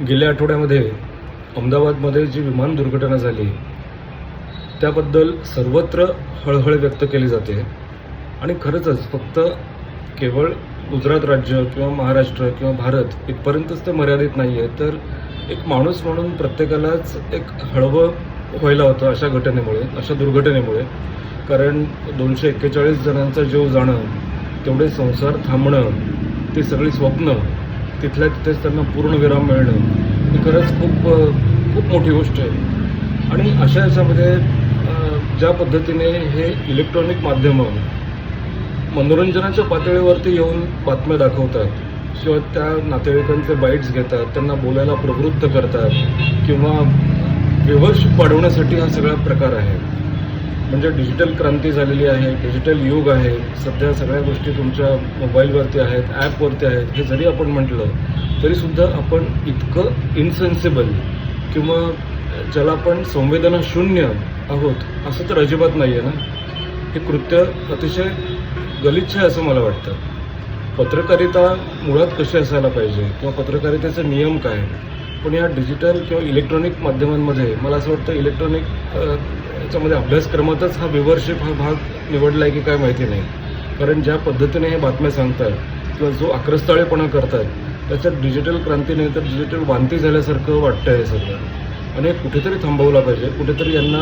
गेल्या आठवड्यामध्ये अहमदाबादमध्ये जी विमान दुर्घटना झाली त्याबद्दल सर्वत्र हळहळ व्यक्त केली जाते आणि खरंच फक्त केवळ गुजरात राज्य किंवा महाराष्ट्र किंवा भारत इथपर्यंतच ते मर्यादित नाही आहे, तर एक माणूस म्हणून प्रत्येकालाच एक हळवं व्हायला होतं अशा घटनेमुळे, अशा दुर्घटनेमुळे. कारण 241 जणांचा जीव जाणं, तेवढे संसार थांबणं, ती सगळी स्वप्न तिथल्या तिथेच त्यांना पूर्ण विराम मिळणं ही खरंच खूप खूप मोठी गोष्ट आहे. आणि अशा याच्यामध्ये ज्या पद्धतीने हे इलेक्ट्रॉनिक माध्यमं मनोरंजनाच्या पातळीवरती येऊन बातम्या दाखवतात किंवा त्या नातेवाईकांचे बाईट्स घेतात, त्यांना बोलायला प्रवृत्त करतात किंवा व्ह्यूअरशिप वाढवण्यासाठी हा सगळा प्रकार आहे. म्हणजे डिजिटल क्रांती झालेली आहे, डिजिटल युग आहे, सध्या सगळ्या गोष्टी तुमच्या मोबाईलवरती आहेत, ॲपवरती आहेत. हे जरी आपण म्हटलं तरीसुद्धा आपण इतकं इनसेन्सिबल किंवा ज्याला आपण संवेदना शून्य आहोत असं तर अजिबात नाही आहे ना. हे कृत्य अतिशय गलिच्छ आहे असं मला वाटतं. पत्रकारिता मुळात कशी असायला पाहिजे किंवा पत्रकारितेचे नियम काय, पण या डिजिटल किंवा इलेक्ट्रॉनिक माध्यमांमध्ये मला असं वाटतं इलेक्ट्रॉनिक याच्यामध्ये अभ्यासक्रमातच हा व्ह्यूअरशिप हा भाग निवडला आहे की काय माहिती नाही. कारण ज्या पद्धतीने हे बातम्या सांगतात किंवा जो आक्रस्ताळेपणा करतात त्याच्यात डिजिटल क्रांती नाही तर डिजिटल वांती झाल्यासारखं वाटतं आहे सगळं. आणि कुठेतरी थांबवला पाहिजे, कुठेतरी यांना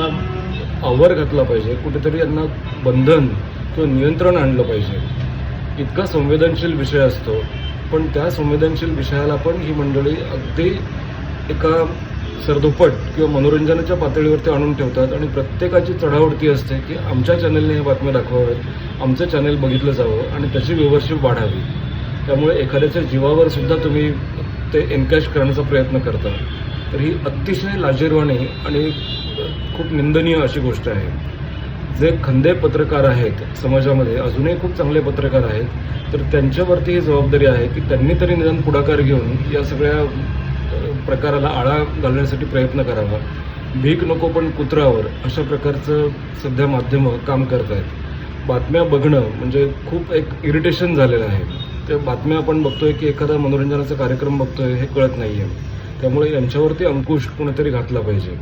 आवर घातला पाहिजे, कुठेतरी यांना बंधन किंवा नियंत्रण आणलं पाहिजे. इतका संवेदनशील विषय असतो, पण त्या संवेदनशील विषयाला पण ही मंडळी अगदी एका सरदोपट किंवा मनोरंजनाच्या पातळीवरती आणून ठेवतात आणि प्रत्येकाची चढाओढती असते की आमच्या चॅनलने हे बातम्या दाखवाव्यात, आमचं चॅनल बघितलं जावं आणि त्याची व्ह्यूअरशिप वाढावी. त्यामुळे एखाद्याच्या जीवावर सुद्धा तुम्ही ते एनकॅश करण्याचा प्रयत्न करता, तर ही अतिशय लाजिरवाणी आणि खूप निंदनीय अशी गोष्ट आहे. जे खंदे पत्रकार आहेत समाजामध्ये, अजूनही खूप चांगले पत्रकार आहेत, तर त्यांच्यावरती ही जबाबदारी आहे की त्यांनी तरी निदान पुढाकार घेऊन या सगळ्या प्रकाराला आळा घालण्यासाठी प्रयत्न करावा. भीक नको पण कुत्रावर अशा प्रकारचं सध्या माध्यमं काम करत आहेत. बातम्या बघणं म्हणजे खूप एक इरिटेशन झालेलं आहे. त्या बातम्या आपण बघतोय की एखादा मनोरंजनाचा कार्यक्रम बघतोय हे कळत नाही आहे. त्यामुळे यांच्यावरती अंकुश कोणीतरी घातला पाहिजे.